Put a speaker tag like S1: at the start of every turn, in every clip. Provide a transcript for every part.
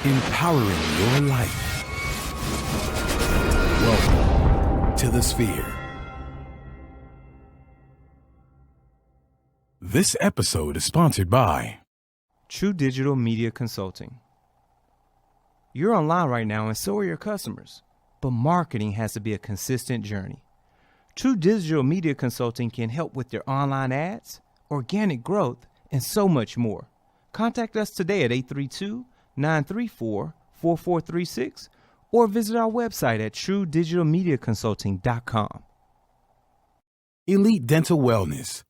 S1: empowering your life. Welcome to the Sphere. This episode is sponsored by
S2: True Digital Media Consulting. You're online right now and so are your customers, but marketing has to be a consistent journey. True Digital Media Consulting can help with your online ads, organic growth, and so much more. Contact us today at 832-934-4436 or visit our website at truedigitalmediaconsulting.com.
S1: Elite Dental Wellness.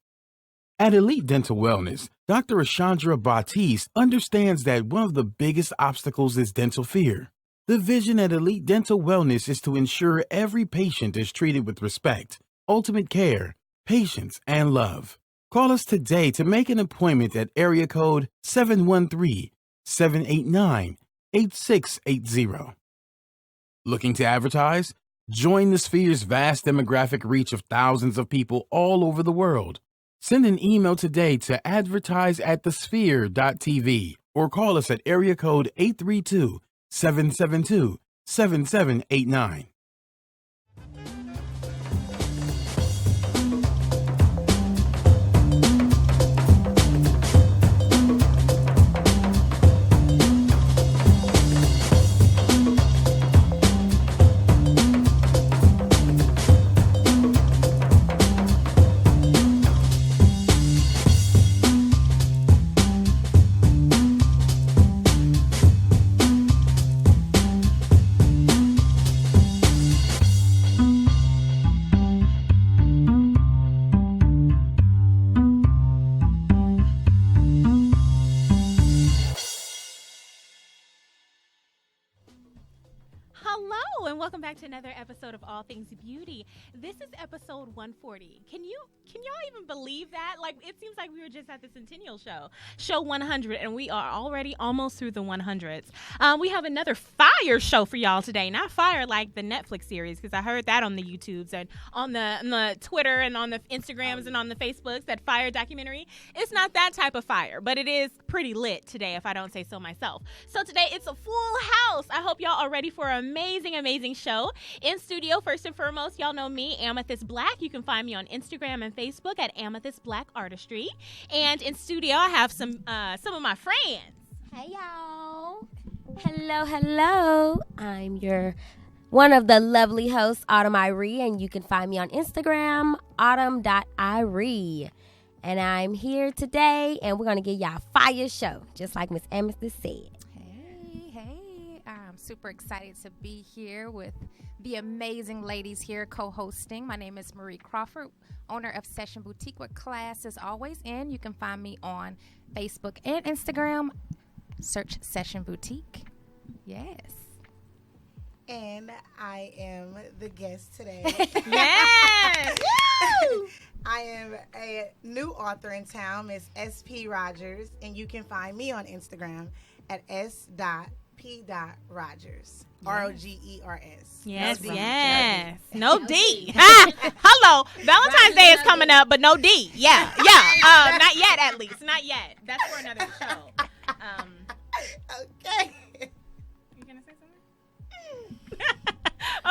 S1: At Elite Dental Wellness, Dr. Ashandra Batiste understands that one of the biggest obstacles is dental fear. The vision at Elite Dental Wellness is to ensure every patient is treated with respect, ultimate care, patience, and love. Call us today to make an appointment at area code 713-789-8680. Looking to advertise? Join the Sphere's vast demographic reach of thousands of people all over the world. Send an email today to advertise@thesphere.tv or call us at area code 832-772-7789.
S3: Hello, and welcome back to another episode of All Things Beauty. This is episode 140. Can y'all even believe that? Like, it seems like we were just at the Centennial show 100, and we are already almost through the 100s. We have another fire show for y'all today. Not fire like the Netflix series, because I heard that on the YouTubes and on the Twitter and on the Instagrams and on the Facebooks, that fire documentary. It's not that type of fire, but it is pretty lit today, if I don't say so myself. So today, it's a full house. I hope y'all are ready for an amazing show. In studio, first and foremost, y'all know me, Amethyst Black. You can find me on Instagram and Facebook at Amethyst Black Artistry. And in studio, I have some of my friends.
S4: Hey, y'all. Hello. I'm your one of the lovely hosts, Autumn Irie, and you can find me on Instagram, autumn.irie. And I'm here today, and we're going to give y'all a fire show, just like Miss Amethyst said.
S5: Hey, I'm super excited to be here with the amazing ladies here co-hosting. My name is Marie Crawford, owner of Session Boutique, where class is always in. You can find me on Facebook and Instagram. Search Session Boutique. Yes.
S6: And I am the guest today.
S3: Yes!
S6: I am a new author in town, Miss S.P. Rogers, and you can find me on Instagram at s.p.rogers. Rogers.
S3: Yes,
S6: No D.
S3: yes. No D. Hello. Valentine's Day is coming up, but no D. Yeah. Not yet, at least. Not yet. That's for another show.
S6: Okay.
S3: You gonna say something?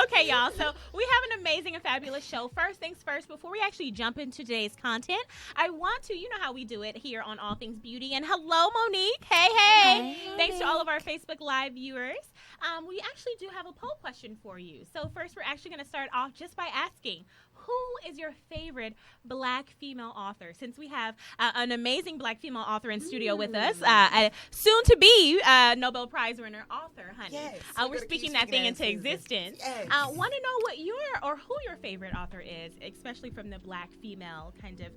S3: Okay, y'all. So we have an amazing and fabulous show. First things first, before we actually jump into today's content, I want to, you know how we do it here on All Things Beauty. And hello, Monique. Hey. Thanks to all of our Facebook Live viewers. We actually do have a poll question for you. So first, we're actually going to start off just by asking, who is your favorite Black female author? Since we have an amazing Black female author in studio with us, soon to be Nobel Prize winner author, honey.
S6: Yes,
S3: we're speaking that thing into existence.
S6: Yes.
S3: Want to know what who your favorite author is, especially from the Black female kind of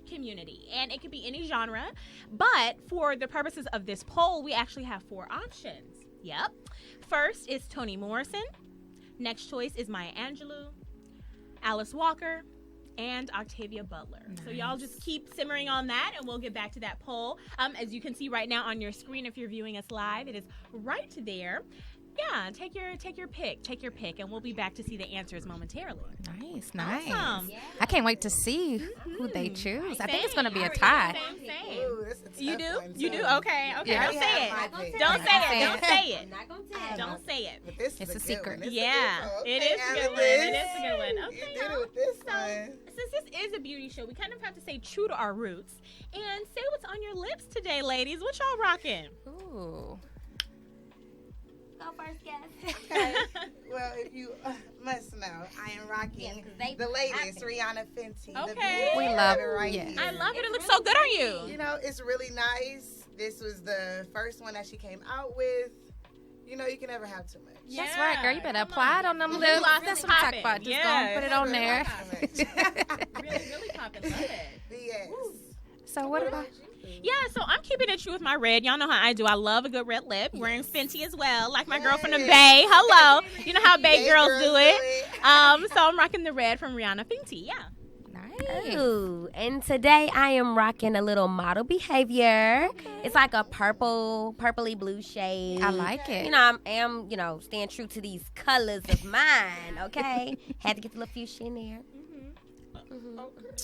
S3: community. And it could be any genre, but for the purposes of this poll, we actually have 4 options. Yep. First is Toni Morrison. Next choice is Maya Angelou, Alice Walker, and Octavia Butler. Nice. So y'all just keep simmering on that, and we'll get back to that poll. As you can see right now on your screen, if you're viewing us live, it is right there. Yeah, take your pick, and we'll be back to see the answers momentarily.
S5: Nice.
S3: Awesome.
S5: I can't wait to see who they choose. I think it's going to be a
S3: Same,
S5: tie.
S3: Same.
S6: Ooh, that's a tough
S3: You do?
S6: one,
S3: You
S6: too.
S3: do? Okay.
S5: Yeah.
S3: Don't say
S6: I have my
S3: it.
S6: pick.
S3: Don't say it. Don't say it.
S4: Not gonna tell.
S3: Don't say it.
S6: But this is
S5: It's a
S6: good
S5: secret.
S6: one. This is a
S3: Yeah,
S6: good one.
S3: it
S6: Okay,
S3: is a good one.
S6: Alice.
S3: It is a good one.
S6: You
S3: Okay,
S6: did
S3: y'all.
S6: it with this
S3: So,
S6: one.
S3: since this is a beauty show, we kind of have to stay true to our roots and say what's on your lips today, ladies. What y'all rocking?
S5: Ooh.
S4: Go first, guess.
S6: Okay. Well, if you must know, I am rocking
S4: Yeah, 'cause they-
S6: the latest Rihanna Fenty. The
S3: Okay.
S6: beauty
S5: We
S6: of
S5: love
S6: it right
S5: yeah.
S6: here.
S3: I love it. It looks so good on you.
S6: You know, it's really nice. This was the first one that she came out with. You know, you can never have too much.
S5: That's right, girl. You better
S3: Come
S5: apply
S3: on.
S5: it on them
S3: Lip
S5: lips.
S3: gloss
S5: That's
S3: is
S5: what I'm
S3: popping.
S5: talking about. Just
S3: Yes.
S5: go and put it on there.
S3: Really popping. Love it.
S6: Yes.
S5: So what about?
S3: Yeah, so I'm keeping it true with my red. Y'all know how I do. I love a good red lip. Wearing Fenty as well, like my girl from the
S6: Yes.
S3: Bay. Hello. You know how Bay
S6: Bay
S3: girls
S6: girls
S3: do
S6: do
S3: it.
S6: it.
S3: So I'm rocking the red from Rihanna Fenty. Yeah.
S5: Nice.
S4: Ooh, and today I am rocking a little model behavior. It's like a purpley blue shade.
S5: I like it.
S4: You know, I am, staying true to these colors of mine, okay? Had to get the little fuchsia in there.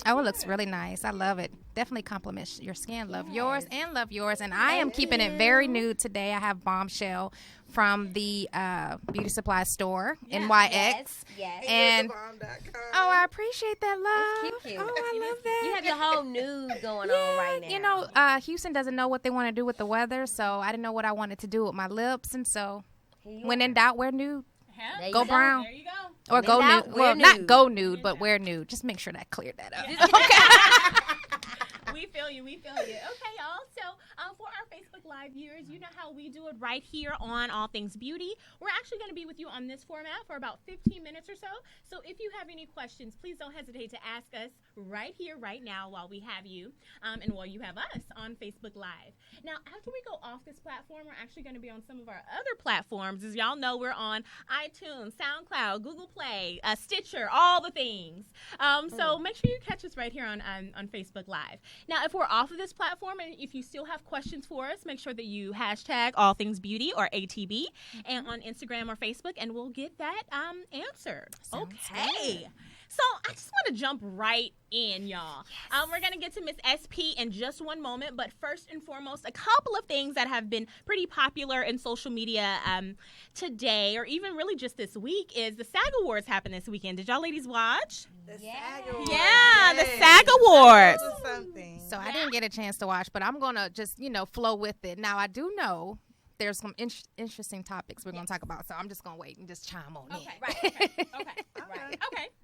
S5: Oh, it looks really nice. I love it. Definitely compliments your skin. Love yours and love yours. And I am keeping it very nude today. I have Bombshell from the beauty supply store, NYX.
S4: Yes.
S5: And
S6: Bomb.com.
S5: oh, I appreciate that love.
S4: It's cute.
S5: Oh, I love that.
S4: You have your whole nude going on right now.
S5: You know, Houston doesn't know what they want to do with the weather, so I didn't know what I wanted to do with my lips, and so when in doubt, wear nude
S4: There you
S5: go brown.
S3: There you go.
S5: or
S4: When in
S5: go
S4: doubt,
S5: nude.
S4: wear
S5: Well, not
S4: nude.
S5: go nude, but wear nude. Just make sure that cleared that up.
S3: We feel you. Okay, y'all. So for our Facebook Live viewers, you know how we do it right here on All Things Beauty. We're actually going to be with you on this format for about 15 minutes or so. So if you have any questions, please don't hesitate to ask us right here, right now, while we have you and while you have us on Facebook Live. Now, after we go off this platform, we're actually going to be on some of our other platforms. As y'all know, we're on iTunes, SoundCloud, Google Play, Stitcher, all the things. So make sure you catch us right here on Facebook Live. Now, if we're off of this platform and if you still have questions for us, make sure that you hashtag All Things Beauty or ATB and on Instagram or Facebook, and we'll get that answered.
S5: Sounds
S3: Okay. So I just want to jump right in, y'all. We're going to get to Miss SP in just one moment, but first and foremost, a couple of things that have been pretty popular in social media today, or even really just this week, is the SAG Awards happened this weekend. Did y'all ladies watch?
S6: The
S4: Yeah.
S6: SAG Awards.
S3: Yeah, the
S6: Yes.
S3: SAG Awards.
S6: That was something.
S5: So I didn't get a chance to watch, but I'm gonna just flow with it. Now I do know there's some interesting topics we're gonna talk about, so I'm just gonna wait and just chime on in.
S3: Okay.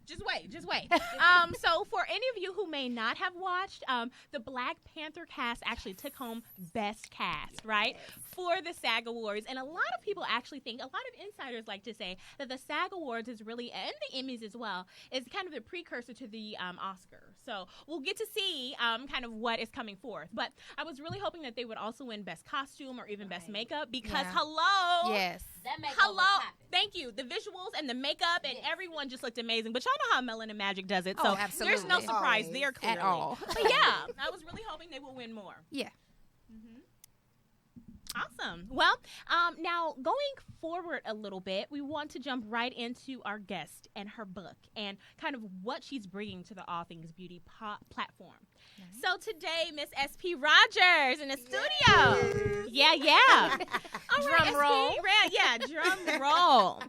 S3: Just wait. So for any of you who may not have watched, the Black Panther cast actually took home Best Cast, right, for the SAG Awards. And a lot of people actually think, a lot of insiders like to say that the SAG Awards is really, and the Emmys as well, is kind of the precursor to the Oscar. So we'll get to see kind of what is coming forth. But I was really hoping that they would also win Best Costume or even Best Makeup because,
S5: Yeah.
S3: hello.
S5: Yes.
S4: That makeup was
S3: Hello.
S4: popping.
S3: Thank you. The visuals and the makeup and everyone just looked amazing. But y'all know how Melanin Magic does it. So
S5: Oh,
S3: there's no
S5: absolutely.
S3: surprise
S6: Always.
S3: there clearly.
S5: At all.
S3: But yeah, I was really hoping they would win more.
S5: Yeah.
S3: Awesome. Well, now going forward a little bit, we want to jump right into our guest and her book and kind of what she's bringing to the All Things Beauty platform. So today, Miss SP Rogers in the studio. Yeah. All right,
S5: Drum roll.
S3: SP, yeah, drum roll.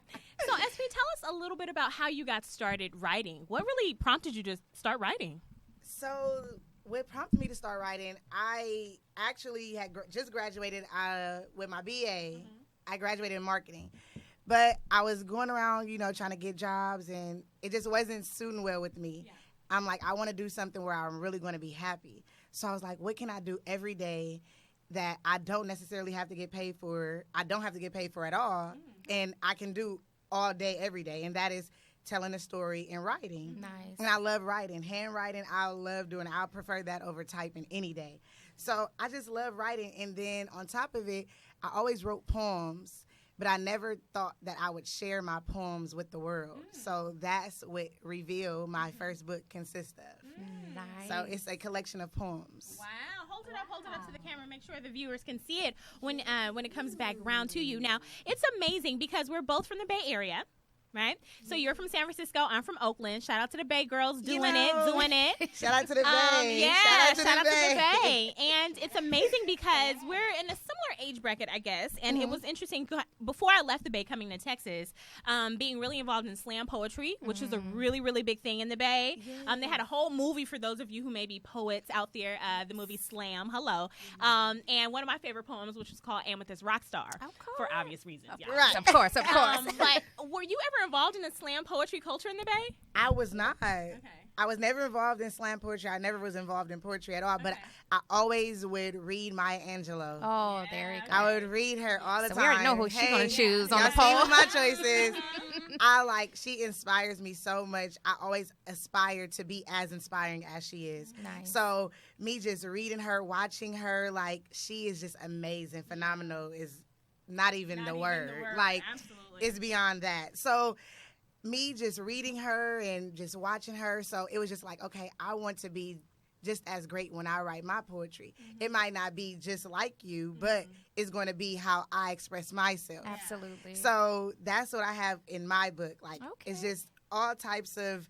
S3: So SP, tell us a little bit about how you got started writing. What really prompted you to start writing?
S6: So what prompted me to start writing, I actually had just graduated with my BA. I graduated in marketing. But I was going around, trying to get jobs, and it just wasn't suiting well with me.
S3: Yeah.
S6: I'm like, I want to do something where I'm really going to be happy. So I was like, what can I do every day that I don't necessarily have to get paid for? I don't have to get paid for at all, and I can do all day, every day, and that is telling a story and writing.
S5: Nice.
S6: And I love writing. Handwriting, I love doing it. I prefer that over typing any day. So I just love writing. And then on top of it, I always wrote poems, but I never thought that I would share my poems with the world. So that's what Reveal, my first book, consists of.
S5: Nice.
S6: So it's a collection of poems.
S3: Wow. hold it up to the camera. Make sure the viewers can see it when it comes back round to you. Now, it's amazing because we're both from the Bay Area. Right? So you're from San Francisco. I'm from Oakland. Shout out to the Bay girls doing it.
S6: Shout out to the Bay.
S3: Yeah, shout out to the Bay. And it's amazing because we're in a similar age bracket, I guess. And it was interesting before I left the Bay coming to Texas, being really involved in slam poetry, which is a really, really big thing in the Bay. They had a whole movie for those of you who may be poets out there, the movie Slam. Hello. And one of my favorite poems, which is called Amethyst Rockstar, for obvious reasons.
S6: Right.
S5: Of course.
S3: But were you ever involved in the slam poetry culture in the Bay?
S6: I was not.
S3: Okay.
S6: I was never involved in slam poetry. I never was involved in poetry at all. But I always would read Maya Angelou.
S5: Oh, there you go.
S6: I would read her all the time.
S5: We already know who she's going to choose on the
S6: y'all see
S5: poll.
S6: what my choices. She inspires me so much. I always aspire to be as inspiring as she is.
S5: Nice.
S6: So me just reading her, watching her, she is just amazing. Phenomenal is not even the word.
S3: Absolutely.
S6: It's beyond that. So me just reading her and just watching her, so it was just like, okay, I want to be just as great when I write my poetry. It might not be just like you, but it's going to be how I express myself.
S5: Absolutely.
S6: So that's what I have in my book. It's just all types of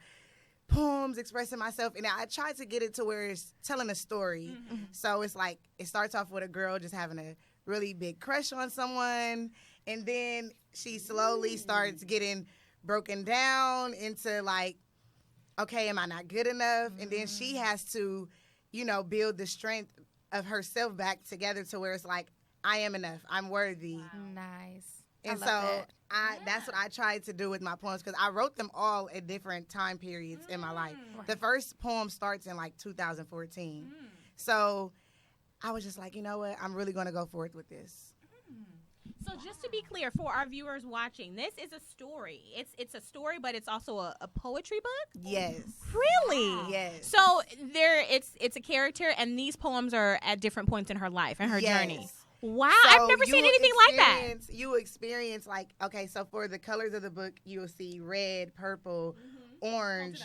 S6: poems expressing myself, and I try to get it to where it's telling a story. So it's like it starts off with a girl just having a really big crush on someone, and then she slowly starts getting broken down into okay, am I not good enough? And then she has to, build the strength of herself back together to where it's like, I am enough. I'm worthy.
S5: Nice.
S6: And
S5: I love
S6: that's what I tried to do with my poems, because I wrote them all at different time periods in my life. The first poem starts in 2014. So I was just like, you know what? I'm really going to go forth with this.
S3: So just to be clear, for our viewers watching, this is a story. It's a story, but it's also a poetry book?
S6: Yes.
S3: Really?
S6: Yes.
S3: So it's a character, and these poems are at different points in her life and her journey. Wow,
S6: So
S3: I've never seen anything like that.
S6: You experience so for the colors of the book, you'll see red, purple, orange.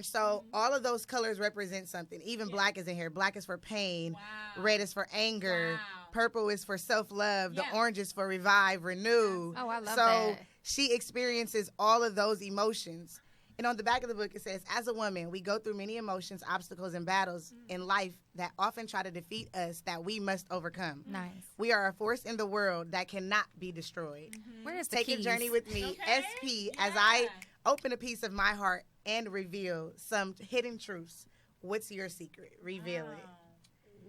S6: So all of those colors represent something. Even black is in here. Black is for pain.
S3: Wow.
S6: Red is for anger.
S3: Wow.
S6: Purple is for self-love.
S3: Yeah.
S6: The orange is for revive, renew.
S5: Oh, I love
S6: so
S5: that.
S6: she experiences all of those emotions. And on the back of the book, it says, as a woman, we go through many emotions, obstacles, and battles in life that often try to defeat us that we must overcome.
S5: Nice.
S6: We are a force in the world that cannot be destroyed.
S5: Where's the
S6: Take
S5: keys?
S6: a journey with me, SP, as I open a piece of my heart and reveal some hidden truths. What's your secret? Reveal it.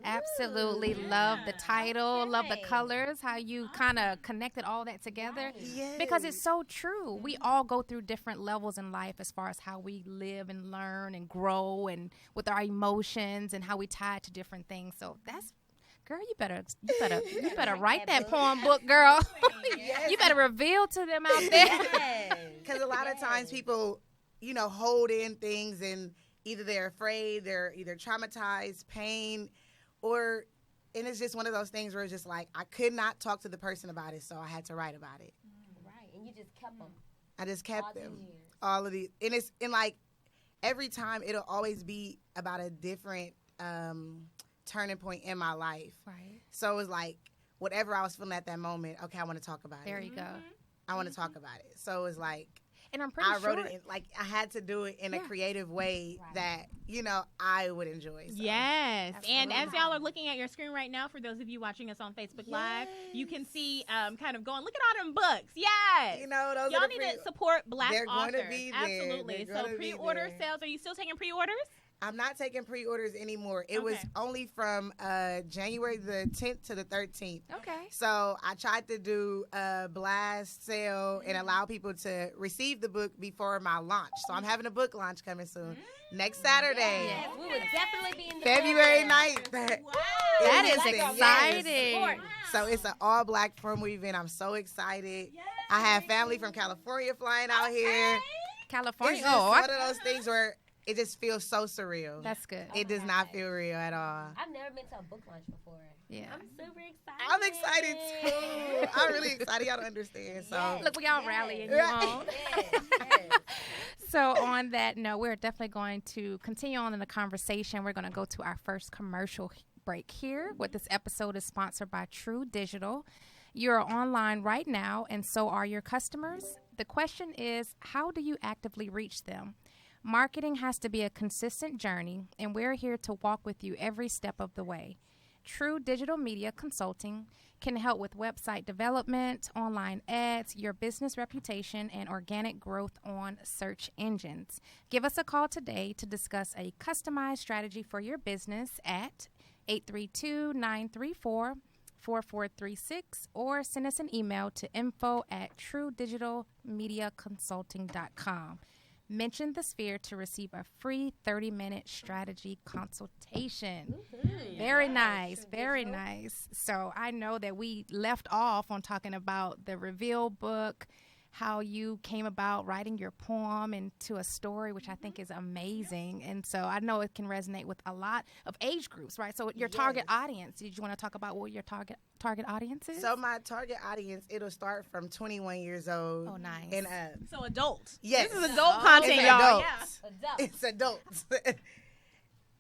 S5: Absolutely love the title, love the colors, how you kind of connected all that together.
S6: Yes.
S5: Because it's so true. We all go through different levels in life as far as how we live and learn and grow, and with our emotions and how we tie it to different things. So that's, girl, you better write that poem book, girl. You better reveal to them out there.
S6: Because a lot of times people, hold in things, and either they're afraid, they're either traumatized, pain, and it's just one of those things where it's just like, I could not talk to the person about it, so I had to write about it.
S4: Right, and you just kept them.
S6: I just kept
S4: all
S6: them.
S4: these years.
S6: All of these. And it's, every time it'll always be about a different turning point in my life.
S5: Right.
S6: So it's like, whatever I was feeling at that moment, okay, I want to talk about
S5: There
S6: it.
S5: you go.
S6: I want to talk about it. So it's like,
S5: And I'm pretty
S6: I
S5: sure.
S6: wrote it I had to do it in a creative way that, I would enjoy. So.
S3: Yes. And as
S5: Absolutely.
S3: y'all are looking at your screen right now, for those of you watching us on Facebook Live, you can see kind of going, look at all them books. Yes.
S6: Those
S3: Y'all
S6: are
S3: need to support Black
S6: They're
S3: authors.
S6: gonna be there.
S3: Absolutely.
S6: They're
S3: So
S6: gonna be
S3: pre-order
S6: there.
S3: sales. Are you still taking pre-orders?
S6: I'm not taking pre-orders anymore. It was
S3: Okay.
S6: only from January the 10th to the 13th.
S5: Okay.
S6: So I tried to do a blast sale and allow people to receive the book before my launch. So I'm having a book launch coming soon. Next Saturday,
S4: Yes, we would definitely be in the
S6: February
S4: program.
S6: 9th.
S5: That is
S6: Listen, yes.
S5: exciting.
S6: So it's an all-black promo event. I'm so excited. I have family from California flying out here.
S5: California.
S6: It's just
S5: Oh,
S6: one of those things where it just feels so surreal.
S5: that's good.
S6: It does not feel real at all.
S4: I've never been to a book launch before.
S5: Yeah.
S4: I'm super excited.
S6: I'm excited too. I'm really excited. Y'all don't understand. So
S5: Look, we all rallying you
S6: Right.
S5: on.
S4: Yes.
S5: So on that note, we're definitely going to continue on in the conversation. We're going to go to our first commercial break here. What this episode is sponsored by True Digital. You're online right now, and so are your customers. The question is, how do you actively reach them? Marketing has to be a consistent journey, and we're here to walk with you every step of the way. True Digital Media Consulting can help with website development, online ads, your business reputation, and organic growth on search engines. Give us a call today to discuss a customized strategy for your business at 832-934-4436 or send us an email to info@truedigitalmediaconsulting.com. Mention the Sphere to receive a free 30-minute strategy consultation. Very nice, very nice. So I know that we left off on talking about the Reveal book, how you came about writing your poem into a story, which I think is amazing. And so I know it can resonate with a lot of age groups, right? So your target audience, did you want to talk about what your target audience is?
S6: So my target audience, it'll start from 21 years old.
S5: Oh, nice.
S6: And
S3: So adults.
S6: yes.
S3: This is adult content,
S6: It's
S3: y'all.
S6: adults.
S3: Yeah.
S6: It's adults.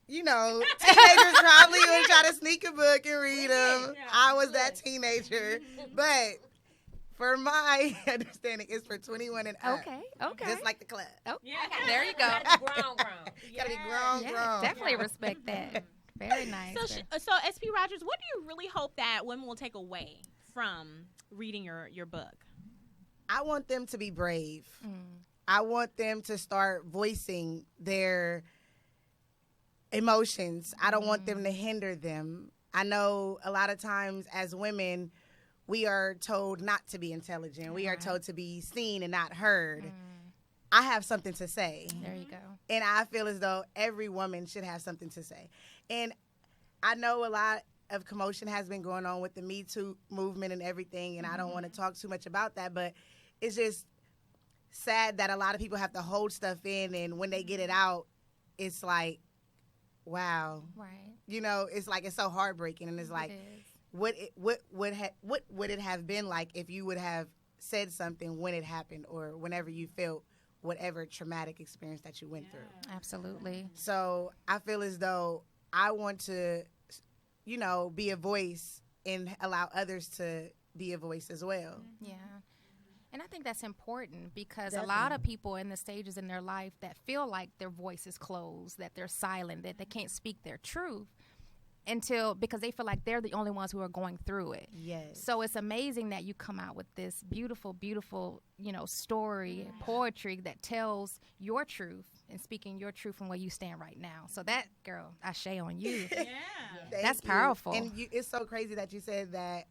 S6: You know, teenagers probably would try to sneak a book and read them. I was that teenager. But for my understanding, it's for 21 and up.
S5: Okay.
S6: Just like the club.
S5: Oh,
S3: Yeah.
S5: there you go.
S4: Gotta be grown.
S6: Gotta be grown,
S5: Yeah,
S6: grown.
S5: definitely respect that. Very nice.
S3: So SP Rogers, what do you really hope that women will take away from reading your book?
S6: I want them to be brave. I want them to start voicing their emotions. I don't want them to hinder them. I know a lot of times as women, we are told not to be intelligent. We are told to be seen and not heard. I have something to say.
S5: There you go.
S6: And I feel as though every woman should have something to say. And I know a lot of commotion has been going on with the Me Too movement and everything, and I don't want to talk too much about that, but it's just sad that a lot of people have to hold stuff in, and when they get it out, it's like, wow.
S5: Right.
S6: You know, it's like it's so heartbreaking, and it's like,
S5: It is.
S6: what would it have been like if you would have said something when it happened or whenever you felt whatever traumatic experience that you went through.
S5: Absolutely.
S6: So I feel as though I want to, you know, be a voice and allow others to be a voice as well.
S5: Yeah. And I think that's important because a lot of people in the stages in their life that feel like their voice is closed, that they're silent, that they can't speak their truth because they feel like they're the only ones who are going through it.
S6: Yes.
S5: So it's amazing that you come out with this beautiful, beautiful, story, poetry that tells your truth and speaking your truth from where you stand right now. So that, girl, I say on you.
S3: Yeah.
S6: Thank
S5: That's
S6: you.
S5: powerful.
S6: And it's so crazy that you said that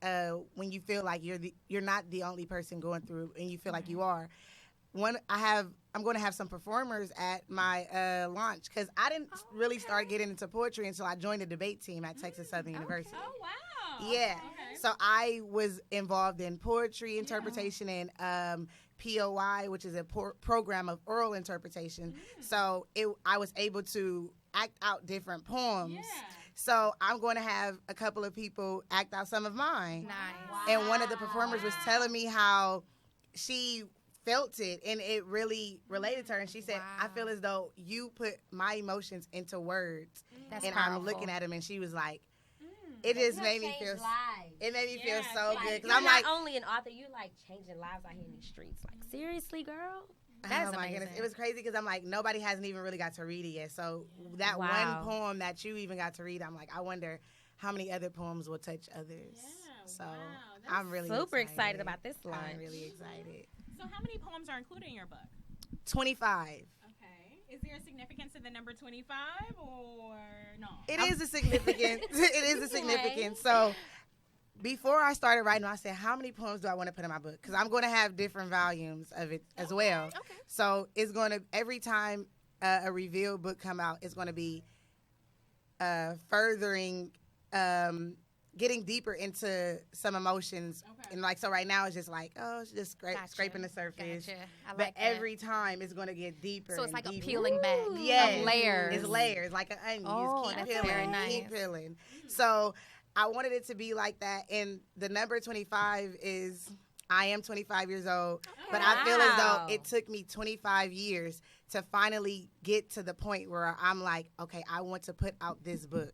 S6: when you feel like you're not the only person going through, and you feel like you are. I'm going to have some performers at my launch because I didn't really start getting into poetry until I joined the debate team at Texas Southern University.
S3: Oh, wow.
S6: Yeah.
S3: Okay.
S6: So I was involved in poetry interpretation and POI, which is a program of oral interpretation. So I was able to act out different poems.
S3: Yeah.
S6: So I'm going to have a couple of people act out some of mine.
S5: Nice.
S6: And one of the performers was telling me how she felt it and it really related to her. And she said, I feel as though you put my emotions into words.
S5: That's
S6: and
S5: powerful.
S6: I'm looking at him, and she was like, it just made me feel.
S4: lives.
S6: It made me feel
S3: Yeah,
S6: so
S3: like,
S6: good because
S4: You're
S6: I'm like,
S4: not only an author, you like changing lives out here in these streets. Like, seriously, girl?
S5: That's
S6: oh my
S5: amazing.
S6: goodness, it was crazy because I'm like, nobody hasn't even really got to read it yet. So that
S4: Wow.
S6: one poem that you even got to read, I'm like, I wonder how many other poems will touch others.
S3: Yeah,
S6: So
S3: wow, that's
S6: I'm really
S4: Super excited about this launch.
S6: I'm really excited.
S3: So how many poems are included in your book?
S6: 25.
S3: Okay. Is there a significance to the number 25 or no?
S6: It is a significant. It is a significant. So before I started writing, I said, how many poems do I want to put in my book? Because I'm going to have different volumes of it as well.
S5: Okay.
S6: So it's going to, every time a Reveal book come out, it's going to be furthering, getting deeper into some emotions.
S3: Okay.
S6: And like, so right now it's just like, oh, it's just
S5: Gotcha.
S6: scraping the surface.
S5: Gotcha. I
S6: But
S5: like that.
S6: every time it's going to get deeper.
S5: So it's
S6: and
S5: like a
S6: deeper.
S5: peeling back
S6: Yes.
S5: of layers.
S6: It's layers, like an onion.
S5: Oh,
S6: You just
S5: that's
S6: keep
S5: very
S6: peeling,
S5: nice.
S6: keep peeling. So I wanted it to be like that. And the number 25 is, I am 25 years old, but I feel as
S4: Wow.
S6: though it took me 25 years to finally get to the point where I'm like, okay, I want to put out this book.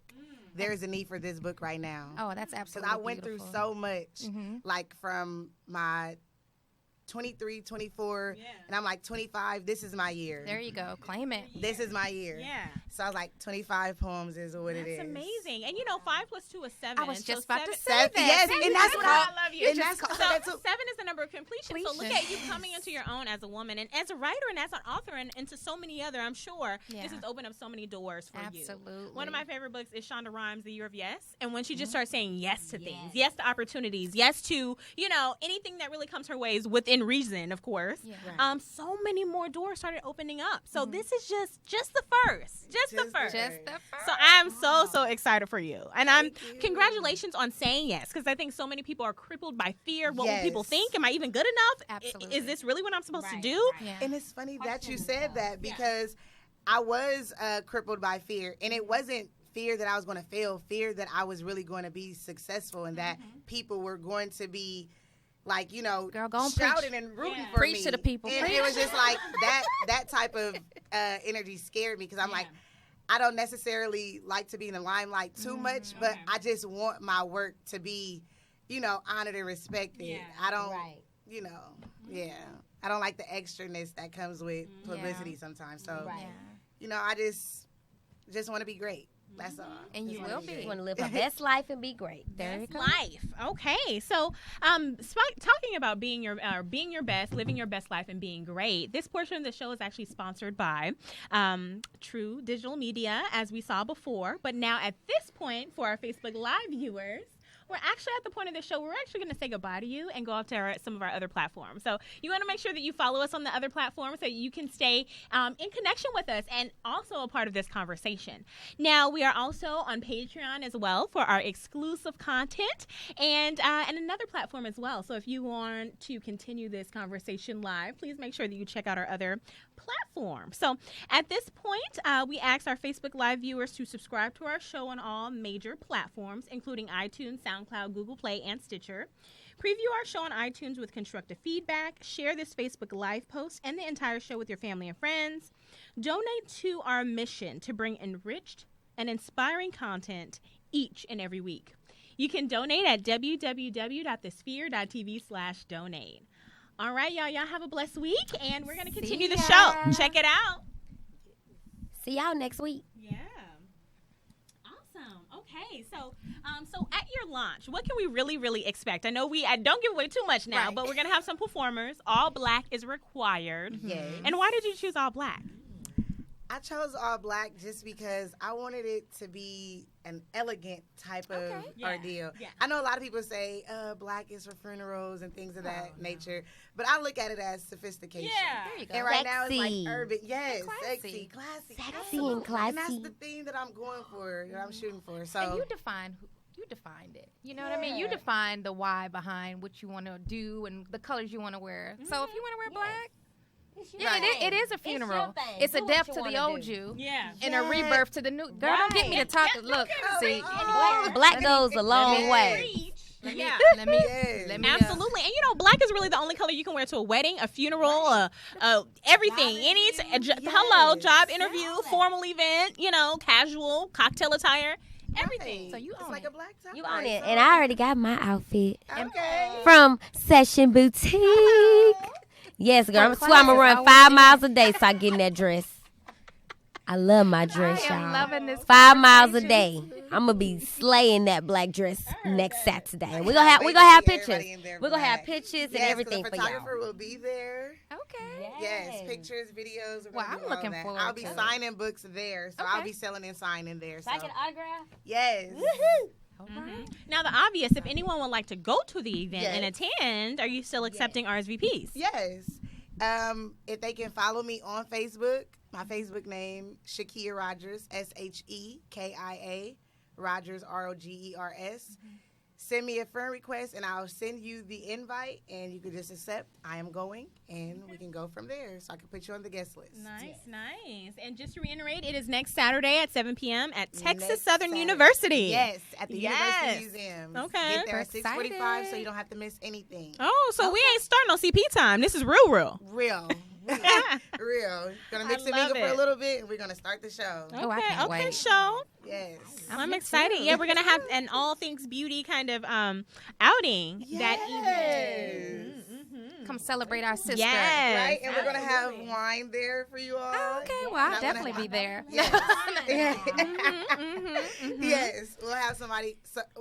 S6: there's a need for this book right now.
S5: Oh, that's
S6: Because
S5: absolutely
S6: I went through
S5: beautiful.
S6: so much,
S5: Mhm.
S6: like from my 23, 24, and I'm like 25. This is my year.
S5: There you go. Claim it.
S6: This is my year.
S3: Yeah.
S6: So I was like, 25 poems is what it is.
S3: That's amazing. And 5 plus 2 is 7.
S5: I was
S3: So
S5: just about to
S3: seven-
S5: say that.
S6: Yes,
S5: Seven
S6: and that's
S5: is
S6: what
S5: called-
S3: I love you.
S6: And that's
S3: So
S6: that's
S3: 7 is the number of completion. So look at you coming into your own as a woman and as a writer and as an author and into so many other. I'm sure
S5: Yeah.
S3: this has opened up so many doors for you.
S5: Absolutely.
S3: One of my favorite books is Shonda Rhimes' The Year of Yes. And when she just starts saying yes to things, yes to opportunities, yes to, anything that really comes her way is within reason, of course.
S5: Yeah.
S3: So many more doors started opening up. So this is just the first. Just the first.
S5: Just the first.
S3: So I'm so excited for you. And
S6: Thank you.
S3: congratulations on saying yes, because I think so many people are crippled by fear. What will people
S6: Yes.
S3: think? Am I even good enough?
S5: Absolutely.
S3: Is this really what I'm supposed to do?
S5: Yeah.
S6: And it's funny that you said that because I was crippled by fear. And it wasn't fear that I was going to fail, fear that I was really going to be successful and that people were going to be like,
S5: Girl, go and
S6: shouting
S5: preach.
S6: and rooting
S3: Yeah.
S6: for
S5: Preach
S6: me.
S5: to the people.
S6: And
S5: Preach.
S6: it was just like that type of energy scared me because I'm like, I don't necessarily like to be in the limelight too much, but I just want my work to be, honored and respected.
S3: Yeah.
S6: I don't, I don't like the extraness that comes with publicity sometimes. So,
S5: Yeah.
S6: I just want to be great. That's all.
S5: And you
S6: Just wanna
S5: will be.
S6: great.
S4: You want to live our best life and be great.
S5: There you go.
S3: Life. Okay. So, talking about being your best, living your best life, and being great. This portion of the show is actually sponsored by True Digital Media, as we saw before. But now, at this point, for our Facebook Live viewers, we're actually at the point of the show where we're actually going to say goodbye to you and go off to some of our other platforms. So you want to make sure that you follow us on the other platforms so you can stay in connection with us and also a part of this conversation. Now, we are also on Patreon as well for our exclusive content and another platform as well. So if you want to continue this conversation live, please make sure that you check out our other platform. So at this point, we ask our Facebook Live viewers to subscribe to our show on all major platforms, including iTunes, SoundCloud, Google Play, and Stitcher. Preview our show on iTunes with constructive feedback. Share this Facebook Live post and the entire show with your family and friends. Donate to our mission to bring enriched and inspiring content each and every week. You can donate at www.thesphere.tv/donate. All right, y'all. Y'all have a blessed week, and we're going to continue the show. Check it out.
S4: See y'all next week.
S3: Yeah. Awesome. Okay. So at your launch, what can we really expect? I know I don't give away too much now,
S6: Right.
S3: but we're going to have some performers. All black is required.
S6: Yes.
S3: And why did you choose all black?
S6: I chose all black just because I wanted it to be an elegant type of
S3: Yeah.
S6: ordeal.
S3: Yeah.
S6: I know a lot of people say black is for funerals and things of that nature, but I look at it as sophistication.
S5: There you go.
S6: And right now it's
S4: Sexy.
S6: like urban, yes,
S5: classy.
S6: sexy, classy,
S4: Sexy and
S6: absolutely. And
S4: classy.
S6: that's the theme that I'm going for, that I'm shooting for. So
S5: And you defined it. You know what I mean? You defined the why behind what you want to do and the colors you want to wear. So if you want to wear black, it is a funeral.
S4: thing.
S5: It's a
S4: Do what
S5: death
S4: you
S5: to the
S4: wanna
S5: old
S4: do.
S5: you
S3: Yeah.
S5: and a rebirth to the new. Girl, don't get me to talk. Look, see.
S4: Black goes a long way.
S3: Yeah.
S5: Let me.
S6: Yes.
S5: Let me.
S3: Absolutely. And black is really the only color you can wear to a wedding, a funeral, everything. Hello, job interview, formal event, casual, cocktail attire, everything.
S6: So
S5: you
S6: it's
S5: own
S6: like
S5: it.
S6: a black tie.
S4: You on it. And I already got my outfit
S6: Okay.
S4: from Session Boutique. Yes, girl.
S5: For
S4: That's why I'm going to run
S5: classes,
S4: 5 miles a day so I get in that dress. I love my dress,
S5: I am
S4: y'all.
S5: loving this.
S4: 5 miles a
S5: conversation.
S4: day. I'm gonna be slaying that black dress next Saturday. And we're
S6: Can't
S4: gonna
S6: wait
S4: have
S6: to see
S4: pictures.
S6: everybody in their
S4: We're gonna have
S6: black.
S4: pictures and
S6: Yes, 'cause
S4: everything
S6: the
S4: for y'all.
S6: photographer will be there.
S5: Okay.
S6: Yes, pictures, videos. we're
S5: Well,
S6: gonna
S5: I'm
S6: do all
S5: looking
S6: that.
S5: forward
S6: I'll be
S5: to it.
S6: signing books there, so I'll
S5: Okay.
S6: be selling and signing there. So
S4: So I get an autograph?
S6: yes,
S5: All right.
S3: Now, the obvious, if anyone would like to go to the event and
S6: Yes.
S3: attend, are you still accepting RSVPs?
S6: yes. If they can follow me on Facebook, my Facebook name Shakia Rogers, SHEKIA Rogers, ROGERS. Send me a friend request, and I'll send you the invite, and you can just accept. I am going, and we can go from there. So I can put you on the guest list.
S3: Nice. And just to reiterate, it is next Saturday at 7 p.m. at Texas
S6: Next
S3: Southern
S6: Saturday.
S3: University.
S6: Yes, at the
S3: Yes.
S6: University Museum.
S3: Okay.
S6: Get there at
S5: We're
S6: 6:45, so
S5: excited.
S6: you don't have to miss anything.
S3: Oh, so we ain't starting on CP time. This is real.
S6: Real. Real. Gonna mix
S3: I
S6: and
S3: love
S6: mingle for a
S3: it.
S6: little bit, and we're gonna start the show.
S5: Oh, I can't
S3: okay,
S5: wait.
S3: show.
S6: Yes.
S3: I'm
S5: Me
S3: excited.
S5: too.
S3: Yeah, we're gonna have an all things beauty kind of outing that evening.
S5: Come celebrate our sister.
S3: Yes.
S6: Right, and we're gonna have wine there for you all.
S5: Oh, okay, well,
S6: And
S5: I'll
S6: I'm
S5: definitely
S6: gonna
S5: be there.
S6: Yes.
S3: Mm-hmm.
S6: Yes, we'll have somebody.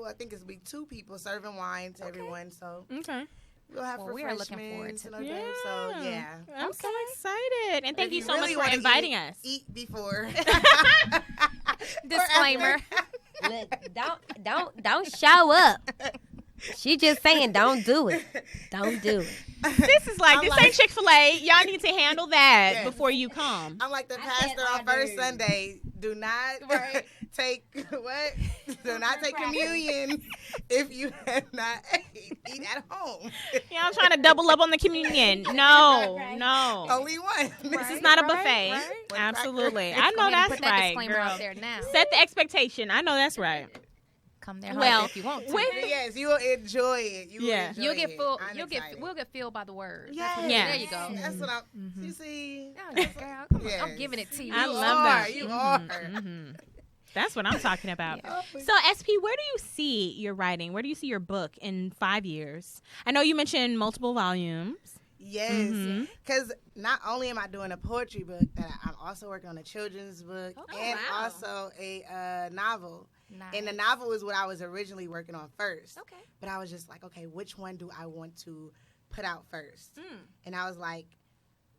S6: I think it's be 2 people serving wine to everyone. So
S3: Okay.
S6: we'll have
S5: Well, we are looking forward to
S6: refreshments and okay, so yeah.
S3: I'm so excited. And thank
S6: If
S3: you so
S6: really
S3: much for
S6: wanna
S3: inviting us.
S6: Eat before.
S5: Disclaimer.
S4: Look, don't show up. She just saying, don't do it. Don't do it.
S3: This is like,
S6: I'm
S3: this
S6: like-
S3: ain't Chick-fil-A. Y'all need to handle that
S6: Yes.
S3: before you come.
S6: I'm like the
S4: I said
S6: pastor on first
S4: order.
S6: Sunday. Do not
S5: Right.
S6: take what? Do not take communion if you have not eat at home.
S3: Yeah, I'm trying to double up on the communion. No, no.
S6: Only one.
S3: This is not a buffet.
S5: right.
S6: One
S3: Absolutely.
S6: cracker.
S3: I know
S5: Go ahead and
S3: that's
S5: put that
S3: right,
S5: disclaimer
S3: girl.
S5: out there now.
S3: Set the expectation. I know that's right.
S5: Come there
S3: Well,
S5: hungry if you want to.
S3: with-
S6: Yes, you will enjoy it. You will
S3: Yeah.
S6: enjoy
S5: You'll get
S6: it.
S5: full.
S6: I'm
S5: You'll
S6: excited.
S5: get. We'll get filled by the word.
S6: Yes.
S3: Yeah.
S5: There you go.
S6: That's what I'm. You see,
S5: Oh, yeah, girl. Come on. I'm
S6: Yes.
S5: giving it to you.
S3: I
S6: You
S3: love
S6: are,
S3: that.
S6: you
S3: Mhm, mhm. That's what I'm talking about. So, SP, where do you see your writing? Where do you see your book in 5 years? I know you mentioned multiple volumes.
S6: Yes,
S3: Mhm.
S6: because not only am I doing a poetry book, that I'm also working on a children's book
S5: Oh,
S6: and
S5: wow.
S6: also a novel.
S5: Nice.
S6: And the novel is what I was originally working on first.
S5: Okay.
S6: But I was just like, okay, which one do I want to put out first?
S5: Mm.
S6: And I was like,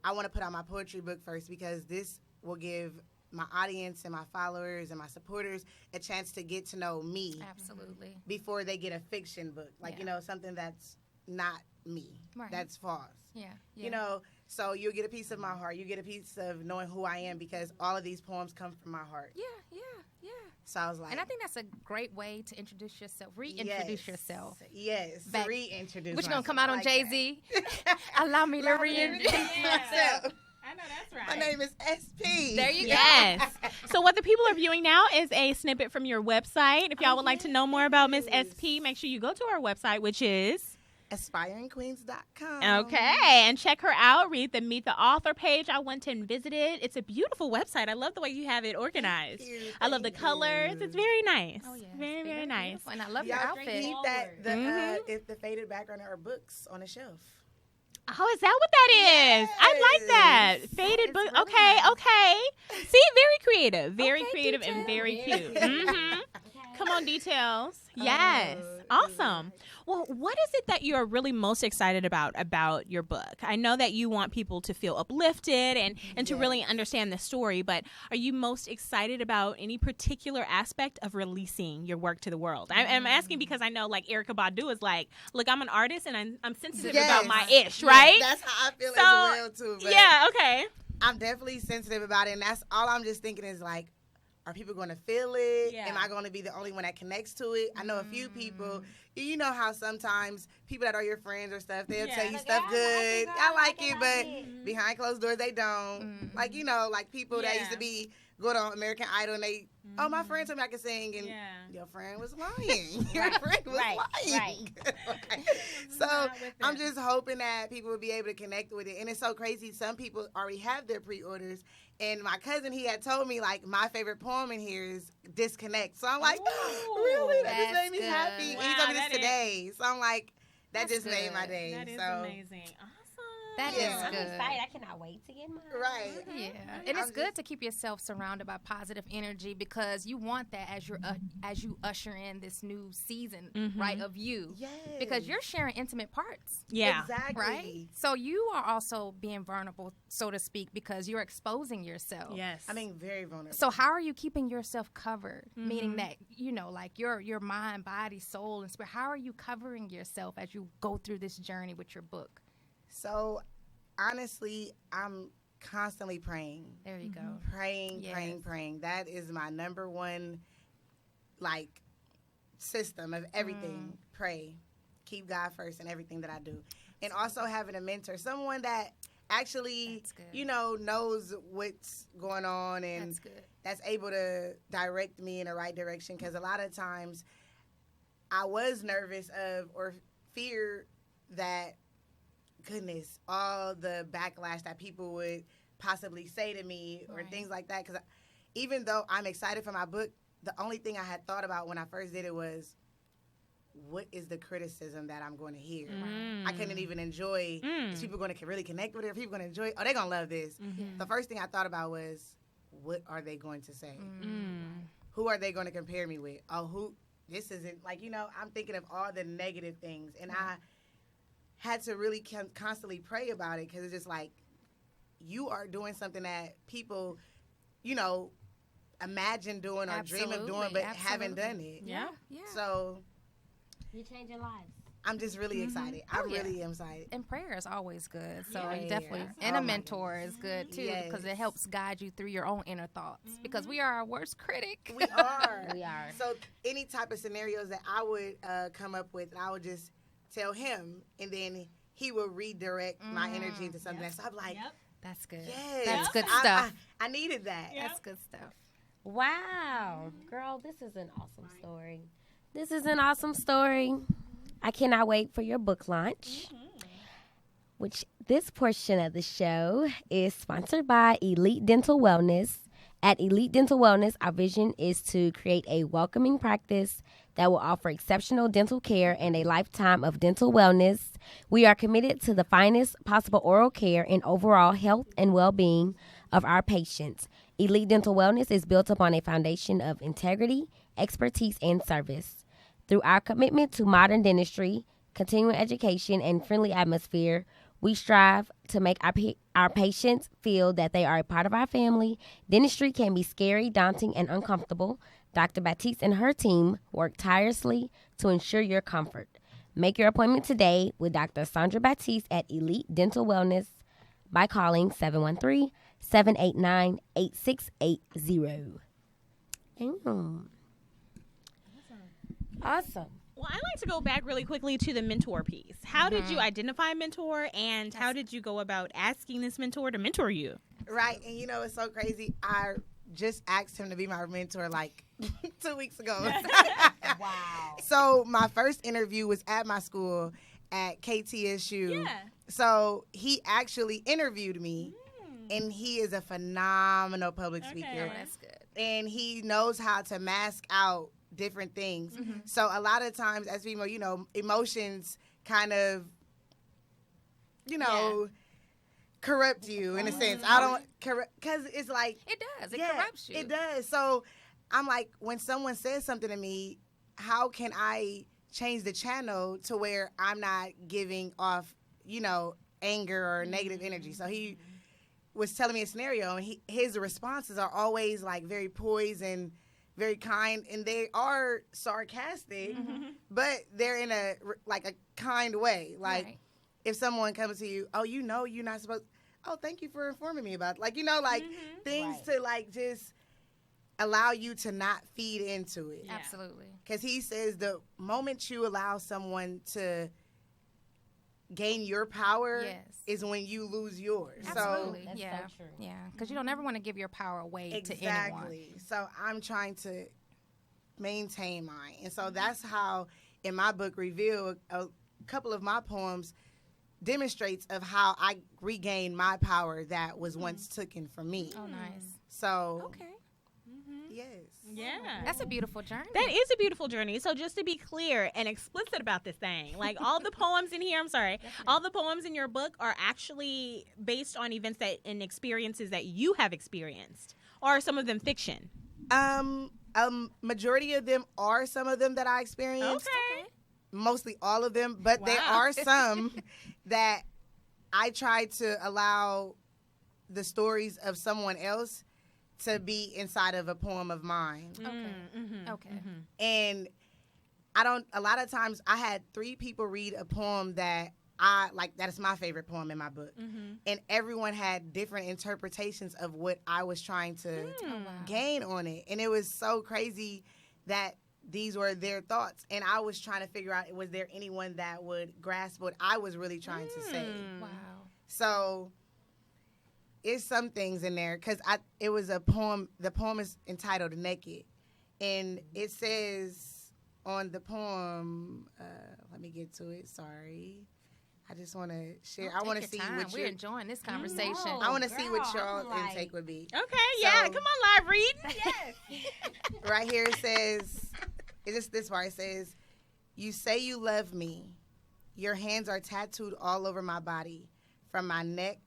S6: I want to put out my poetry book first because this will give my audience and my followers and my supporters a chance to get to know me
S5: Absolutely.
S6: before they get a fiction book. Like,
S5: Yeah.
S6: you know, something that's not me.
S5: Right.
S6: That's false.
S5: Yeah.
S6: You know, so you'll get a piece of my heart. You get a piece of knowing who I am because all of these poems come from my heart.
S5: Yeah. Yeah. Yeah.
S6: So I was like,
S5: And I think that's a great way to introduce yourself. Reintroduce yourself.
S6: Yes,
S5: Back-
S6: reintroduce.
S5: Which gonna
S6: myself.
S5: come out
S6: I
S5: on
S6: like
S5: Jay
S6: that.
S5: Z. Allow me to
S6: Allow me to
S5: reintroduce
S6: introduce
S5: myself.
S6: myself.
S3: I know that's right.
S6: My name is SP.
S5: There you go.
S3: Yes. So what the people are viewing now is a snippet from your website. If y'all would like to know more about Miss SP, make sure you go to our website, which is
S6: AspiringQueens.com.
S3: okay, and check her out. Read the Meet the Author page. I went and visited. It's a beautiful website. I love the way you have it organized.
S6: Thank you,
S3: I love the
S6: thank
S3: colors.
S6: you.
S3: It's very nice.
S5: Oh yeah.
S3: Very, very nice.
S5: beautiful. And I love your
S6: Y'all
S5: outfit.
S6: keep that
S3: Mhm.
S6: if the faded background of her books on the shelf.
S3: Oh, is that what that is? I like that.
S6: Yes.
S3: Faded
S5: That
S3: book.
S5: is really
S3: Okay,
S5: nice.
S3: okay. See, very creative. Very
S5: Okay,
S3: creative
S5: detail.
S3: and very
S4: Very
S3: cute.
S4: creative.
S3: hmm Come on, details. Yes. Awesome. Well, what is it that you're really most excited about your book? I know that you want people to feel uplifted and to really understand the story, but are you most excited about any particular aspect of releasing your work to the world? I'm asking because I know like Erykah Badu is like, look, I'm an artist and I'm sensitive about my ish, right?
S6: That's how I feel
S3: So,
S6: as well too. But
S3: Yeah, okay.
S6: I'm definitely sensitive about it, and that's all I'm just thinking is like, are people going to feel it?
S3: Yeah.
S6: Am I going to be the only one that connects to it? I know a few people. You know how sometimes people that are your friends or stuff, they'll
S3: Yeah.
S6: tell you
S4: Like,
S6: stuff
S4: I like
S6: good.
S4: it, girl,
S6: I like
S4: I
S6: it,
S4: like
S6: but
S4: it.
S6: behind closed doors, they don't. Like, you know, like people that used
S3: Yeah.
S6: to be good on American Idol, and they, oh, my friend told me I could sing, and
S3: Yeah.
S6: your friend was lying. Your friend was
S4: right,
S6: lying. So I'm just hoping that people will be able to connect with it. And it's so crazy. Some people already have their pre-orders. And my cousin, he had told me, like, my favorite poem in here is Disconnect. So I'm like,
S3: Ooh,
S6: really? That just
S5: that's
S6: made me
S5: good.
S6: happy. And he
S3: Wow,
S6: told me
S3: that
S6: this
S3: is-
S6: today. So I'm like, that
S5: That's
S6: just made my
S5: good.
S6: day.
S3: That is
S6: so,
S3: amazing. Awesome.
S5: That is
S6: Yeah.
S4: I'm
S5: good.
S4: excited. I cannot wait to get mine.
S6: Right.
S5: Yeah, and it's
S6: I'm
S5: good
S6: just-
S5: to keep yourself surrounded by positive energy because you want that as you usher in this new season,
S3: Mhm.
S5: right, of you.
S6: Yes.
S5: Because you're sharing intimate parts,
S3: Yeah.
S6: Exactly.
S5: right? So you are also being vulnerable, so to speak, because you're exposing yourself.
S3: Yes.
S6: I mean, very vulnerable.
S5: So how are you keeping yourself covered?
S3: Mm-hmm.
S5: Meaning that, you know, like your mind, body, soul, and spirit. How are you covering yourself as you go through this journey with your book?
S6: So, honestly, I'm constantly praying.
S5: There you go.
S6: Praying,
S5: Yes.
S6: praying. That is my number one, like, system of everything. Pray. Keep God first in everything that I do. And also having a mentor, someone that actually,
S5: That's good.
S6: you know, knows what's going on and
S5: That's good.
S6: that's able to direct me in the right direction. Because a lot of times I was nervous of or fear that goodness, all the backlash that people would possibly say to me or
S5: Right.
S6: things like that. Because even though I'm excited for my book, the only thing I had thought about when I first did it was, what is the criticism that I'm going to hear? I couldn't even enjoy, is people going to really connect with it? Are people going to enjoy it? Oh, they're going to love this.
S3: Mm-hmm.
S6: The first thing I thought about was, what are they going to say? Who are they going to compare me with? Oh, this isn't, like, I'm thinking of all the negative things. And I had to really constantly pray about it, because it's just like, you are doing something that people, imagine doing or dream of doing, but haven't done it.
S3: Yeah.
S6: So
S4: You're changing lives.
S6: I'm just really excited. I really am excited.
S5: And prayer is always good. So
S6: Yeah.
S5: you definitely,
S6: Yes.
S5: and
S6: Oh
S5: a
S6: my
S5: mentor is good too, because it
S6: Yes.
S5: helps guide you through your own inner thoughts. Because we are our worst critic.
S6: We are.
S4: We are.
S6: So any type of scenarios that I would come up with, I would just tell him, and then he will redirect my energy into something else. So I'm like,
S5: That's good.
S6: yes.
S5: That's good
S6: I-
S5: stuff.
S6: I needed that.
S5: That's good stuff.
S4: Wow. Girl, this is an awesome story. This is an awesome story. I cannot wait for your book launch. Which this portion of the show is sponsored by Elite Dental Wellness. At Elite Dental Wellness, our vision is to create a welcoming practice that will offer exceptional dental care and a lifetime of dental wellness. We are committed to the finest possible oral care and overall health and well-being of our patients. Elite Dental Wellness is built upon a foundation of integrity, expertise, and service. Through our commitment to modern dentistry, continuing education, and friendly atmosphere, we strive to make our patients feel that they are a part of our family. Dentistry can be scary, daunting, and uncomfortable. Dr. Batiste and her team work tirelessly to ensure your comfort. Make your appointment today with Dr. Sandra Batiste at Elite Dental Wellness by calling 713-789-8680. Awesome.
S3: Well, I'd like to go back really quickly to the mentor piece. How did you identify a mentor, and how did you go about asking this mentor to mentor you?
S6: Right. And it's so crazy. I just asked him to be my mentor like 2 weeks ago.
S4: Wow.
S6: So my first interview was at my school at KTSU.
S3: Yeah.
S6: So he actually interviewed me, and he is a phenomenal public speaker.
S3: Okay.
S5: That's good.
S6: And he knows how to mask out different things. So a lot of times as female, emotions kind of, corrupt you in a sense. I don't corrupt, because it's like,
S5: It does. It corrupts you.
S6: it does. So I'm like, when someone says something to me, how can I change the channel to where I'm not giving off, anger or negative energy? So he was telling me a scenario, and his responses are always like very poised and very kind, and they are sarcastic, but they're in a kind way. Like,
S5: Right.
S6: if someone comes to you, you're not supposed, thank you for informing me about, things to just allow you to not feed into it.
S5: Absolutely.
S6: Because he says the moment you allow someone to gain your power
S5: Yes.
S6: is when you lose yours.
S5: Absolutely.
S4: That's
S5: yeah.
S4: so true.
S5: Yeah. Because you don't ever want to give your power away
S6: So
S5: to anyone.
S6: exactly. So I'm trying to maintain mine. And so that's how in my book Reveal, a couple of my poems demonstrates of how I regained my power that was once taken from me.
S5: Oh, nice.
S6: So
S5: Okay.
S6: yes.
S3: Yeah.
S5: That's a beautiful journey.
S3: That is a beautiful journey. So just to be clear and explicit about this thing, like all the poems in here, all the poems in your book are actually based on events and experiences that you have experienced, or are some of them fiction?
S6: Majority of them are some of them that I experienced.
S3: Okay.
S6: Mostly all of them, but there
S3: Wow.
S6: are some that I try to allow the stories of someone else to be inside of a poem of mine.
S5: Okay. Okay.
S6: And a lot of times I had 3 people read a poem that that is my favorite poem in my book. And everyone had different interpretations of what I was trying to gain on it. And it was so crazy that these were their thoughts. And I was trying to figure out, was there anyone that would grasp what I was really trying to say?
S5: Wow.
S6: So it's some things in there, because it was a poem. The poem is entitled Naked. And it says on the poem, let me get to it, sorry. I just want to share. I want to see what
S5: we're enjoying this conversation.
S6: I want to see what y'all
S4: like-
S6: intake would be.
S3: Okay, yeah.
S6: So-
S3: Come on, live read. Yes.
S6: Right here it says, this part? It says, you say you love me. Your hands are tattooed all over my body, from my neck,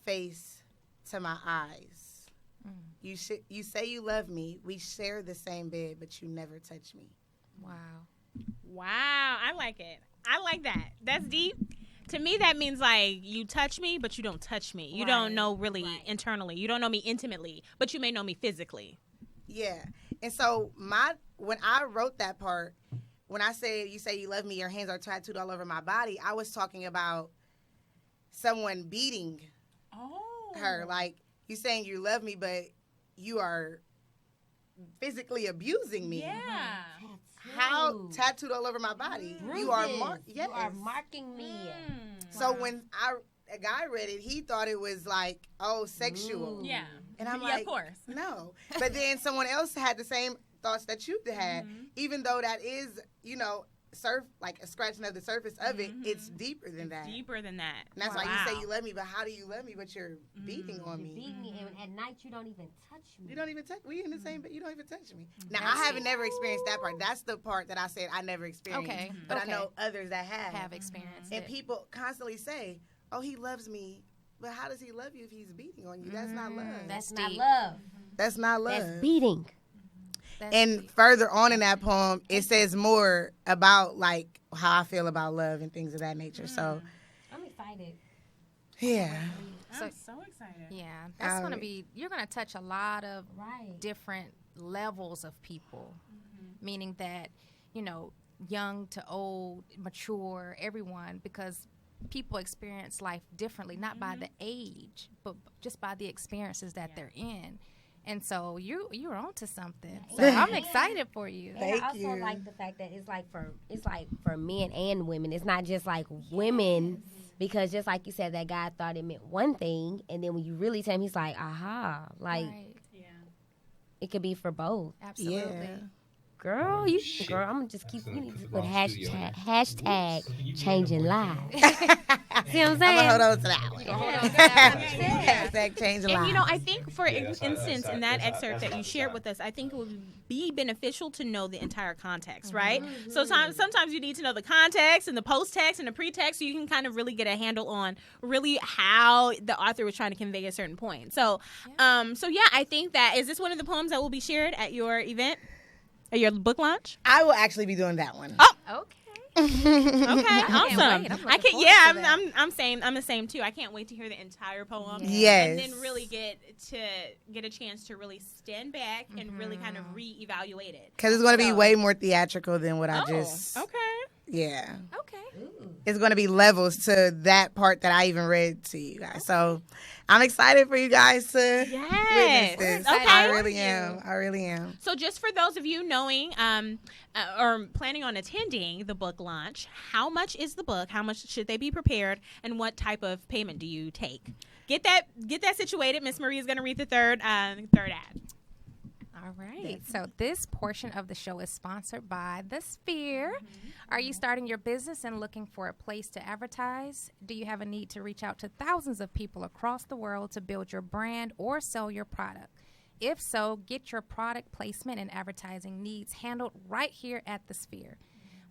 S6: face, to my eyes. You say you love me. We share the same bed, but you never touch me.
S5: Wow.
S3: Wow, I like it. I like that. That's deep. To me, that means like you touch me, but you don't touch me. You don't know really internally. You don't know me intimately, but you may know me physically.
S6: Yeah. And so when I wrote that part, when I said you say you love me, your hands are tattooed all over my body, I was talking about someone beating her. Like, you saying you love me, but you are physically abusing me.
S3: Yeah.
S6: How tattooed all over my body? You are
S4: You are marking me.
S6: So when a guy read it, he thought it was like, sexual.
S3: Yeah.
S6: And I'm
S3: Yeah,
S6: like,
S3: of course.
S6: no. But then someone else had the same thoughts that you had, even though that is, like a scratching of the surface of it, it's deeper than that.
S3: Deeper than that.
S6: And that's why you say you love me, but how do you love me but you're beating on me?
S4: Beat me, and at night you don't even touch me.
S6: You don't even touch. We in the same, but you don't even touch me. Now I haven't never experienced that part. That's the part that I said I never experienced.
S5: Okay.
S6: But I know others that have
S5: experienced
S6: and
S5: it.
S6: people constantly say, "Oh, he loves me," but how does he love you if he's beating on you? That's not love.
S4: That's not
S5: deep.
S4: love.
S6: That's not love.
S4: That's beating.
S6: And further on in that poem, it says more about like how I feel about love and things of that nature. So,
S4: I'm excited.
S6: yeah.
S3: I'm so excited.
S5: Yeah, that's going to be, you're going to touch a lot of different levels of people, meaning that, young to old, mature, everyone, because people experience life differently, not by the age, but just by the experiences that they're in. And so you're onto something. So I'm excited for you.
S4: And I also like the fact that it's like for men and women. It's not just like women, because just like you said, that guy thought it meant one thing, and then when you really tell him, he's like, aha, like it could be for both.
S5: Absolutely.
S6: Yeah.
S4: Girl, I'm gonna just keep. You need to put hashtag changing lives. See what I'm saying?
S6: I'm gonna hold on to that one. Hashtag change a lot.
S3: And I think for instance, in that excerpt that you shared with us, I think it would be beneficial to know the entire context, right? So sometimes you need to know the context and the post-text and the pre-text so you can kind of really get a handle on really how the author was trying to convey a certain point. So, I think that, is this one of the poems that will be shared at your event? At your book launch?
S6: I will actually be doing that one.
S3: Oh,
S5: Okay.
S3: okay, awesome.
S5: wait. I'm
S3: I can.
S5: looking
S3: Yeah,
S5: forward to
S3: I'm same. I'm the same too. I can't wait to hear the entire poem.
S6: Yes.
S3: And then really get a chance to really stand back and really kind of reevaluate it.
S6: Because it's going to be way more theatrical than what I just.
S3: Okay.
S6: Yeah.
S5: Okay.
S6: It's going to be levels to that part that I even read to you guys. So I'm excited for you guys to
S3: Yes.
S6: witness this.
S3: Okay.
S6: I really am. I really am.
S3: So just for those of you knowing or planning on attending the book launch, how much is the book? How much should they be prepared? And what type of payment do you take? Get that situated. Miss Marie is going to read the third ad.
S5: All right. So this portion of the show is sponsored by The Sphere. Are you starting your business and looking for a place to advertise? Do you have a need to reach out to thousands of people across the world to build your brand or sell your product? If so, get your product placement and advertising needs handled right here at The Sphere.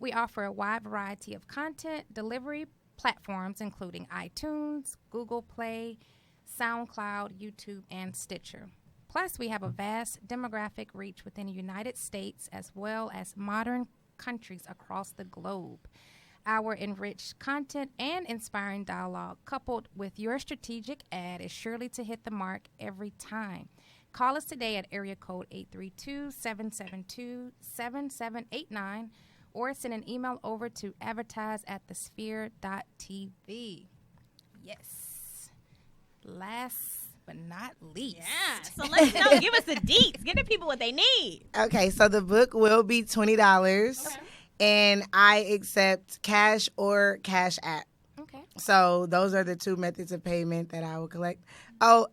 S5: We offer a wide variety of content delivery platforms, including iTunes, Google Play, SoundCloud, YouTube, and Stitcher. Plus, we have a vast demographic reach within the United States as well as modern countries across the globe. Our enriched content and inspiring dialogue, coupled with your strategic ad, is surely to hit the mark every time. Call us today at area code 832-772-7789 or send an email over to advertise@thesphere.tv. Yes. Last but not least.
S3: Yeah. So let's know. Give us the deets. Give the people what they need.
S6: Okay, so the book will be $20, and I accept cash or Cash App.
S5: Okay.
S6: So those are the two methods of payment that I will collect. Oh,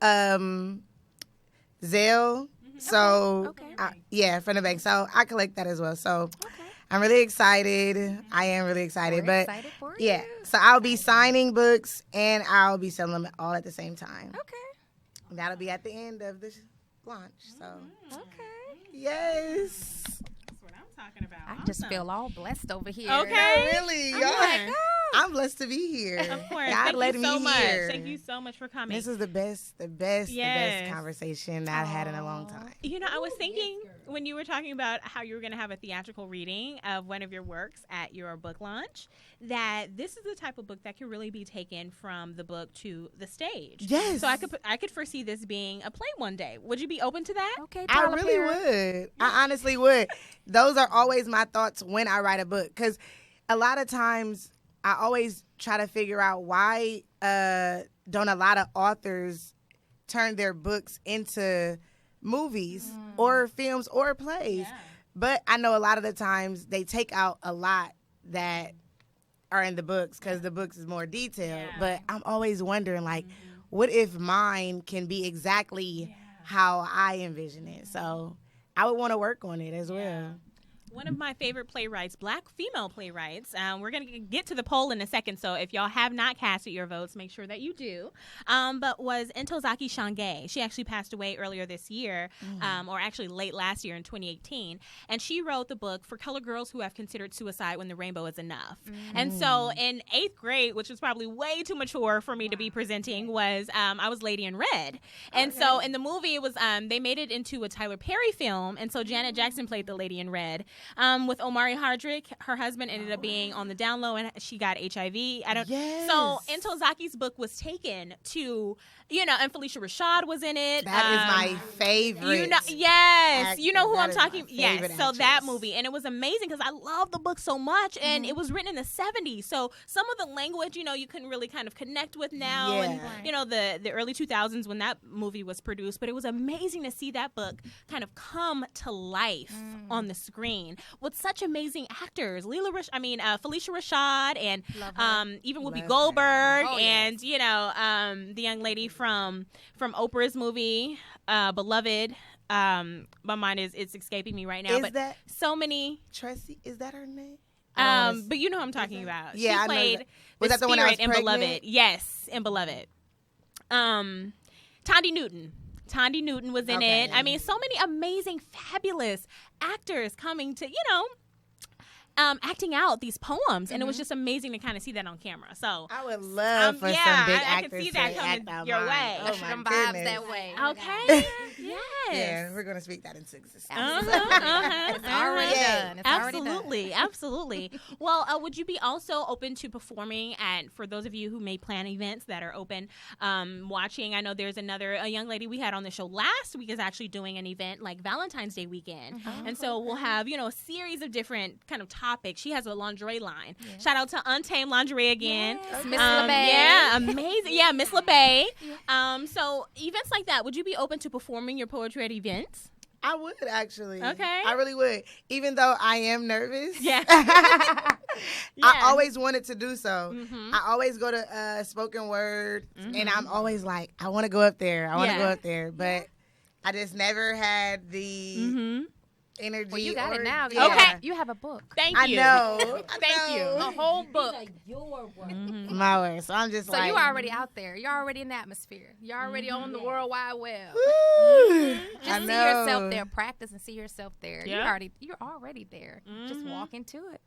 S6: Zelle. So
S5: Okay.
S6: yeah, from the bank. So I collect that as well. So I'm really excited. I am really excited.
S5: We're
S6: but
S5: excited for
S6: yeah,
S5: you.
S6: so I'll be signing books and I'll be selling them all at the same time.
S5: Okay.
S6: And that'll be at the end of the launch. So,
S5: Okay.
S6: yes.
S3: That's what I'm talking about.
S5: I just feel all blessed over here.
S3: Okay.
S6: Really?
S3: I'm
S6: y'all.
S3: like,
S6: I'm blessed to be here.
S3: Of course.
S6: God
S3: Thank
S6: let
S3: you
S6: me
S3: so much.
S6: here.
S3: Thank you so much for coming.
S6: This is the best
S3: Yes.
S6: conversation I've had in a long time.
S3: You know, I was thinking when you were talking about how you were going to have a theatrical reading of one of your works at your book launch, that this is the type of book that could really be taken from the book to the stage.
S6: Yes.
S3: So I could foresee this being a play one day. Would you be open to that?
S5: Okay.
S6: I
S5: Tyler
S6: really
S5: Perry.
S6: would. I honestly would. Those are always my thoughts when I write a book. Because a lot of times I always try to figure out why don't a lot of authors turn their books into movies or films or plays. But I know a lot of the times they take out a lot that are in the books because the books is more detailed. But I'm always wondering, like, what if mine can be exactly how I envision it? So I would want to work on it as well.
S3: One of my favorite playwrights, black female playwrights. We're going to get to the poll in a second, so if y'all have not casted your votes, make sure that you do. But was Ntozake Shange. She actually passed away earlier this year, or actually late last year in 2018. And she wrote the book For Colored Girls Who Have Considered Suicide When the Rainbow Is Enough. And so in 8th grade, which was probably way too mature for me to be presenting, was I was Lady in Red. And so in the movie, it was they made it into a Tyler Perry film. And so Janet Jackson played the Lady in Red. With Omari Hardrick, her husband ended up being on the down low and she got HIV. So Ntozake's book was taken to, and Felicia Rashad was in it.
S6: That is my favorite.
S3: You know who
S6: That
S3: I'm
S6: is
S3: talking.
S6: my
S3: Yes,
S6: favorite
S3: so that
S6: actress.
S3: movie, and it was amazing because I love the book so much, and it was written in the 70s. So some of the language, you couldn't really kind of connect with now, and the early 2000s when that movie was produced. But it was amazing to see that book kind of come to life on the screen with such amazing actors, Felicia Rashad, and even Whoopi
S6: Love
S3: Goldberg,
S5: Oh,
S3: and the young lady from Oprah's movie, Beloved. My mind it's escaping me right now.
S6: Is
S3: but
S6: that
S3: so many.
S6: Tracy? Is that her name?
S3: But you know who I'm talking about.
S6: Yeah, I
S3: she
S6: know
S3: played
S6: that. Was that the one that was
S3: in
S6: pregnant?
S3: Beloved. Yes, in Beloved. Thandie Newton. Thandie Newton was in
S6: Okay.
S3: it. I mean, so many amazing, fabulous actors coming to, acting out these poems, and it was just amazing to kind of see that on camera. So,
S6: I would love for some big
S3: I can
S6: actors
S3: see that
S6: to
S3: coming
S6: act out
S3: your
S6: mine.
S3: way.
S6: Oh
S5: Usher
S6: my
S5: them vibes
S6: goodness.
S5: that way.
S3: okay, yes.
S6: Yeah, we're gonna speak that into existence.
S5: It's already done. It's already done.
S3: Absolutely, absolutely. Well, would you be also open to performing at, for those of you who may plan events that are open, watching? I know there's a young lady we had on the show last week is actually doing an event like Valentine's Day weekend. And so we'll have, a series of different kind of topics. She has a lingerie line. Shout out to Untamed Lingerie again.
S5: Yes, Miss LeBay.
S3: Yeah, amazing. Yeah, Miss LeBay. So events like that, would you be open to performing your poetry at events?
S6: I would actually.
S3: Okay.
S6: I really would. Even though I am nervous.
S3: Yeah.
S6: I always wanted to do so.
S3: Mhm.
S6: I always go to spoken word, and I'm always like, I want to go up there. I want to
S3: Yeah.
S6: go up there, but I just never had the
S3: Mm-hmm.
S6: energy.
S5: Well, you got
S6: or-
S5: it now.
S6: Yeah.
S3: Okay.
S5: You have a book.
S3: Thank
S6: I
S3: you.
S6: know.
S3: Thank you. A whole book.
S4: Your work.
S6: My word. So I'm just
S5: So
S6: like,
S5: you're already out there. You're already in the atmosphere. You're already on the World Wide Web.
S6: Woo.
S5: Just
S6: I
S5: see
S6: know.
S5: yourself there. Practice and see yourself there.
S3: Yeah.
S5: You're already there. Just walk into it.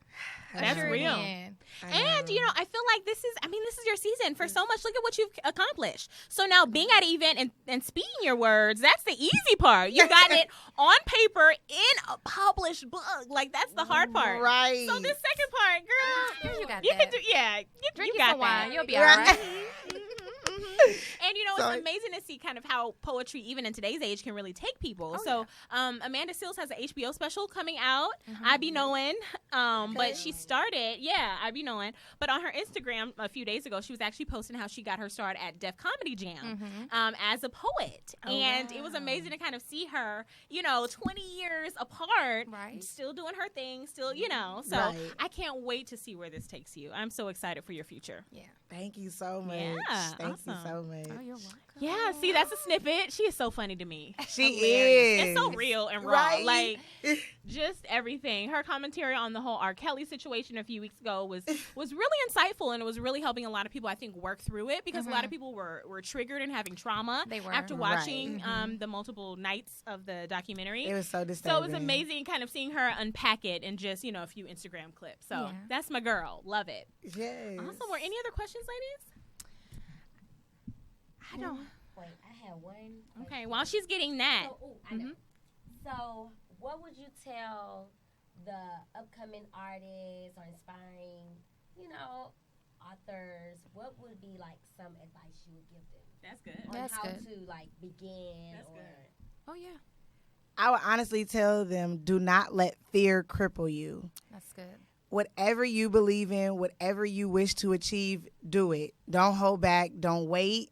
S3: That's
S5: Usher it
S3: real.
S5: in.
S3: And I feel like this is your season for so much. Look at what you've accomplished. So now being at an event and speaking your words, that's the easy part. You got it on paper in a published book. Like that's the hard part.
S6: Right.
S3: So this second part, girl,
S5: You got
S3: you
S5: that.
S3: can do. Yeah,
S5: Drink
S3: you
S5: you
S3: got
S5: some wine.
S3: that.
S5: You'll be all
S6: Right.
S5: right.
S3: And
S6: So-
S3: it's amazing to see kind of how poetry, even in today's age, can really take people. Amanda Seals has an HBO special coming out. I be knowing, but she started. Yeah, I be knowing. But on her Instagram a few days ago, she was actually posting how she got her start at Def Comedy Jam as a poet, and it was amazing to kind of see her. 20 years apart,
S5: Right.
S3: still doing her thing, still. So
S6: Right.
S3: I can't wait to see where this takes you. I'm so excited for your future.
S5: Yeah.
S6: Thank you so much.
S3: Yeah,
S6: Thank you
S3: awesome.
S6: so much.
S5: Oh, you're welcome.
S3: Yeah, see, that's a snippet. She is so funny to me.
S6: She
S3: Hilarious.
S6: is.
S3: It's so real and raw.
S6: Right?
S3: Like, just everything. Her commentary on the whole R. Kelly situation a few weeks ago was really insightful, and it was really helping a lot of people, I think, work through it, because a lot of people were triggered and having trauma
S5: They were.
S3: after watching the multiple nights of the documentary.
S6: It was so
S3: So
S6: disturbing.
S3: it was amazing kind of seeing her unpack it in just, a few Instagram clips. So
S5: Yeah.
S3: that's my girl. Love it.
S6: Yes.
S3: Awesome. Were any other questions, ladies?
S5: I don't.
S4: Wait, I had one.
S3: Okay, while she's getting that.
S4: I know. So, what would you tell the upcoming artists or inspiring, authors? What would be like some advice you would give them
S3: That's good.
S4: on
S5: That's
S4: how
S5: good.
S4: to like begin?
S3: That's
S4: or
S3: good.
S5: Oh yeah,
S6: I would honestly tell them, do not let fear cripple you.
S5: that's good.
S6: Whatever you believe in, whatever you wish to achieve, do it. Don't hold back. Don't wait.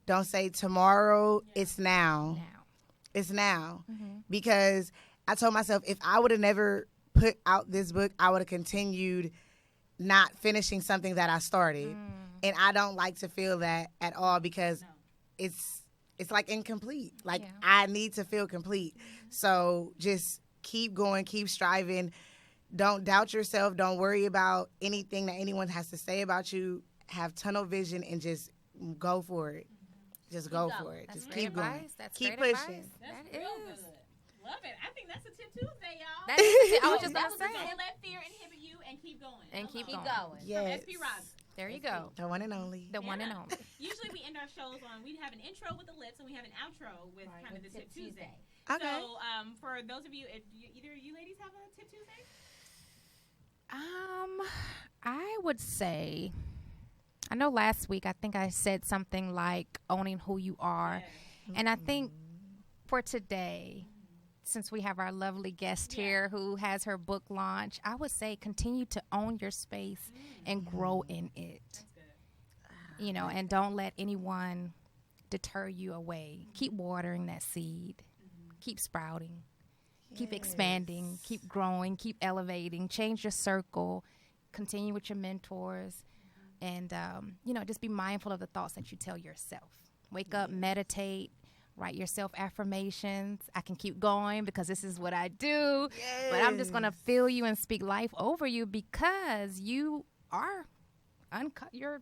S6: Don't say tomorrow. It's now.
S5: Now.
S6: It's now. Because I told myself, if I would have never put out this book, I would have continued not finishing something that I started. And I don't like to feel that at all, because it's like incomplete. Like,
S5: Yeah.
S6: I need to feel complete. So just keep going, keep striving. Don't doubt yourself. Don't worry about anything that anyone has to say about you. Have tunnel vision and just go for it. Just go for it.
S5: That's
S6: Just
S5: great
S6: keep going.
S5: advice. That's
S6: Keep
S5: great
S6: pushing.
S5: advice.
S3: That's
S5: That
S3: real
S5: is.
S3: good. Love it. I think that's a tip Tuesday, y'all.
S5: That is it. I was just
S4: That
S5: about to
S4: was
S5: say.
S3: Don't let fear inhibit you, and keep going.
S5: And keep
S4: keep
S5: going.
S4: going.
S6: Yes.
S3: From SP Rogers.
S5: There you go.
S6: The one and only.
S5: The one and
S3: Yeah.
S5: only.
S3: Usually we end our shows on, we have an intro with the lips, and we have an outro with kind of the Tip Tuesday.
S6: Okay.
S3: So for those of you, if either of you ladies have a Tip Tuesday?
S5: I would say, I know last week I think I said something like owning who you are. And I think for today, since we have our lovely guest here who has her book launch, I would say continue to own your space and grow in it. You know, and don't let anyone deter you away. Keep watering that seed. Keep sprouting. Keep expanding. Keep growing. Keep elevating. Change your circle. Continue with your mentors. And, you know, just be mindful of the thoughts that you tell yourself. Wake up, meditate, write yourself affirmations. I can keep going because this is what I do. But I'm just going to fill you and speak life over you because you are you're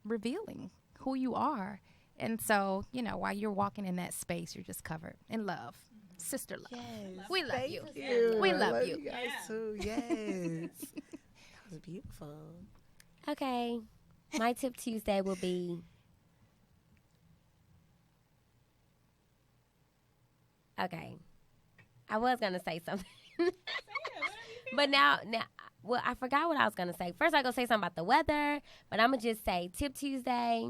S5: revealing who you are. And so, you know, while you're walking in that space, you're just covered in love. Sister love. We love
S6: Thank
S5: you.
S6: you.
S5: We
S6: I
S5: love you.
S6: guys too. Yes. That was beautiful.
S4: Okay. My tip Tuesday will be okay. I was gonna say something. But now well, I forgot what I was gonna say. First I gonna say something about the weather, but I'm gonna just say tip Tuesday,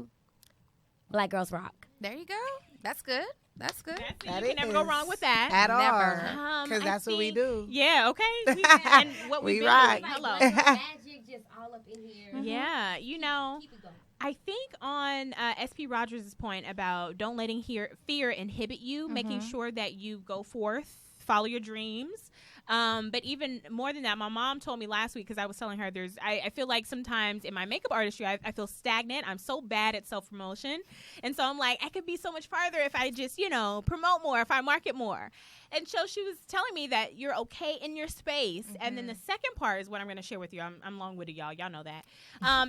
S4: Black Girls Rock.
S5: There you go. That's good. That's good.
S3: That's it.
S6: That
S3: You can never go
S6: is.
S3: wrong with that.
S6: At
S5: Never.
S6: all. Because
S3: I
S6: that's what we
S3: think-
S6: do.
S3: Yeah, okay. And what
S6: We
S3: we've been
S6: rock.
S3: doing. Hello.
S4: Like magic just all up in here.
S3: Yeah, you know,
S4: Keep it going.
S3: I think on SP Rogers' point about don't letting fear inhibit you, making sure that you go forth, follow your dreams. But even more than that, my mom told me last week, because I was telling her I feel like sometimes in my makeup artistry, I feel stagnant. I'm so bad at self-promotion. And so I'm like, I could be so much farther if I just, promote more, if I market more. And so she was telling me that you're okay in your space. And then the second part is what I'm going to share with you. I'm long-winded, y'all. Y'all know that.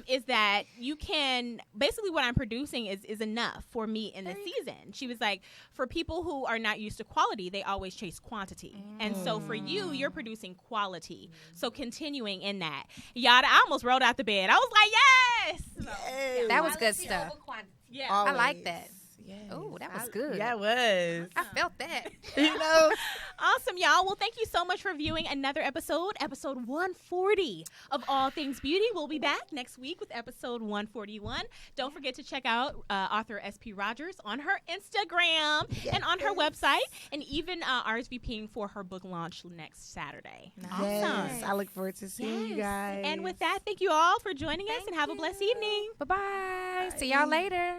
S3: Is that you can, basically what I'm producing is enough for me in the season. She was like, for people who are not used to quality, they always chase quantity. And so for you, you're producing quality. So continuing in that. Yada, I almost rolled out the bed. I was like, yes! So,
S5: That was good
S4: Quality
S5: stuff.
S4: over quantity.
S3: yeah.
S5: I like
S6: Always.
S5: that.
S6: Yes.
S5: Oh, that was good.
S6: Yeah, it was.
S5: I felt that.
S6: You know?
S3: Awesome, y'all. Well, thank you so much for viewing another episode 140 of All Things Beauty. We'll be back next week with episode 141. Don't forget to check out author SP Rogers on her Instagram and on her website, and even RSVPing for her book launch next Saturday.
S6: Yes. I look forward to seeing you guys.
S3: And with that, thank you all for joining us, and have a blessed evening.
S5: Bye-bye. See y'all later.